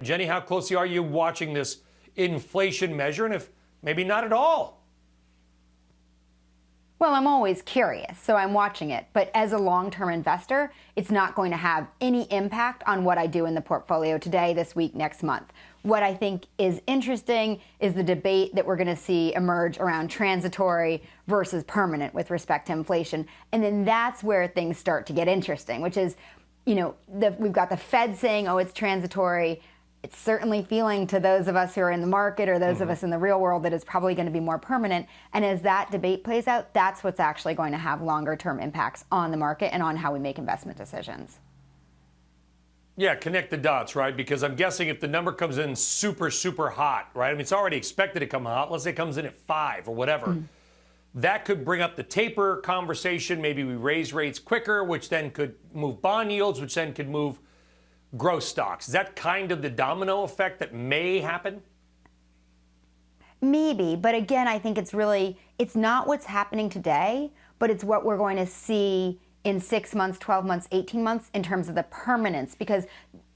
Jenny, how closely are you watching this inflation measure, and if maybe not at all? Well, I'm always curious, so I'm watching it. But as a long-term investor, it's not going to have any impact on what I do in the portfolio today, this week, next month. What I think is interesting is the debate that we're going to see emerge around transitory versus permanent with respect to inflation. And then that's where things start to get interesting, which is, we've got the Fed saying, oh, it's transitory. It's certainly feeling to those of us who are in the market or those of us in the real world that it's probably going to be more permanent. And as that debate plays out, that's what's actually going to have longer term impacts on the market and on how we make investment decisions. Yeah, connect the dots, right? Because I'm guessing if the number comes in super, super hot, right? I mean, it's already expected to come hot. Let's say it comes in at 5 or whatever. That could bring up the taper conversation. Maybe we raise rates quicker, which then could move bond yields, which then could move growth stocks. Is that kind of the domino effect that may happen? Maybe, but again, I think it's not what's happening today, but it's what we're going to see in 6 months, 12 months, 18 months in terms of the permanence, because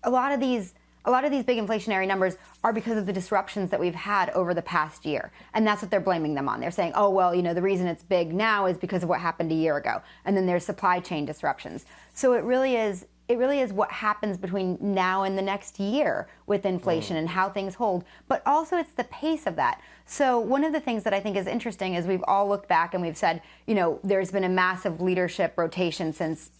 a lot of these big inflationary numbers are because of the disruptions that we've had over the past year. And that's what they're blaming them on. They're saying, oh, well, the reason it's big now is because of what happened a year ago. And then there's supply chain disruptions. So it really is what happens between now and the next year with inflation and how things hold, but also it's the pace of that. So one of the things that I think is interesting is we've all looked back and we've said, there's been a massive leadership rotation since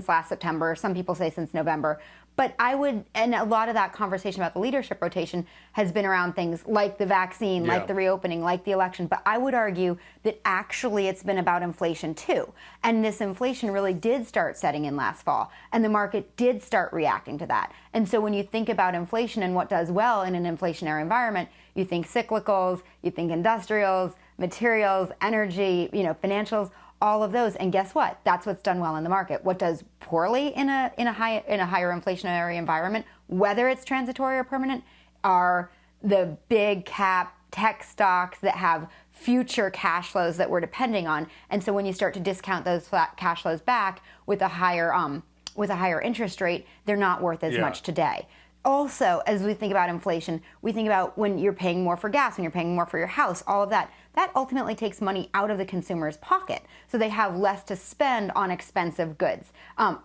last September. Some people say since November. But and a lot of that conversation about the leadership rotation has been around things like the vaccine, like the reopening, like the election. But I would argue that actually it's been about inflation too. And this inflation really did start setting in last fall. And the market did start reacting to that. And so when you think about inflation and what does well in an inflationary environment, you think cyclicals, you think industrials, materials, energy, financials, all of those. And guess what? That's what's done well in the market. What does poorly in a higher inflationary environment, whether it's transitory or permanent, are the big cap tech stocks that have future cash flows that we're depending on. And so when you start to discount those flat cash flows back with a higher interest rate, they're not worth as much today. Also, as we think about inflation, we think about when you're paying more for gas, when you're paying more for your house, all of that. That ultimately takes money out of the consumer's pocket. So they have less to spend on expensive goods.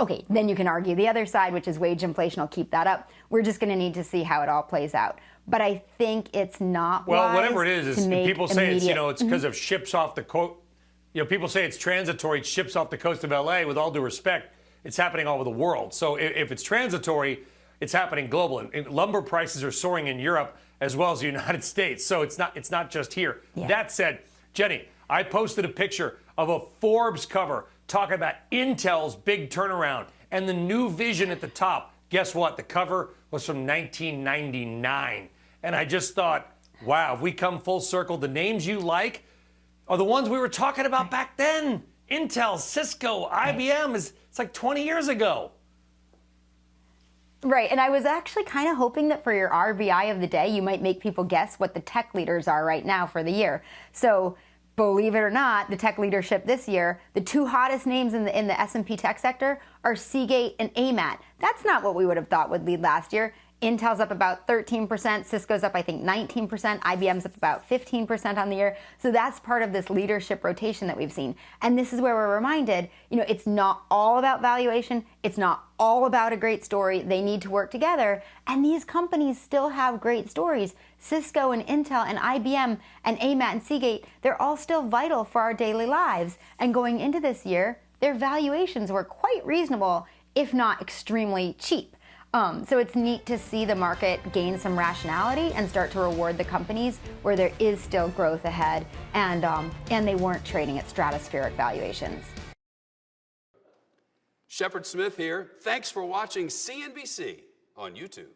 Okay, then you can argue the other side, which is wage inflation will keep that up. We're just going to need to see how it all plays out. But I think it's not wise whatever it is people say it's because of ships off the coast. People say it's transitory, ships off the coast of LA. With all due respect, it's happening all over the world. So if it's transitory, it's happening global. And lumber prices are soaring in Europe as well as the United States. So it's not just here. Yeah. That said, Jenny, I posted a picture of a Forbes cover talking about Intel's big turnaround and the new vision at the top. Guess what? The cover was from 1999. And I just thought, wow, if we come full circle, the names you like are the ones we were talking about back then. Intel, Cisco, IBM, it's like 20 years ago. Right, and I was actually kind of hoping that for your RBI of the day, you might make people guess what the tech leaders are right now for the year. So, believe it or not, the tech leadership this year, the two hottest names in the S&P tech sector are Seagate and AMAT. That's not what we would have thought would lead last year. Intel's up about 13%, Cisco's up, I think, 19%, IBM's up about 15% on the year. So that's part of this leadership rotation that we've seen. And this is where we're reminded, it's not all about valuation, it's not all about a great story. They need to work together. And these companies still have great stories. Cisco and Intel and IBM and AMAT and Seagate, they're all still vital for our daily lives. And going into this year, their valuations were quite reasonable, if not extremely cheap. So it's neat to see the market gain some rationality and start to reward the companies where there is still growth ahead and they weren't trading at stratospheric valuations. Shepard Smith here. Thanks for watching CNBC on YouTube.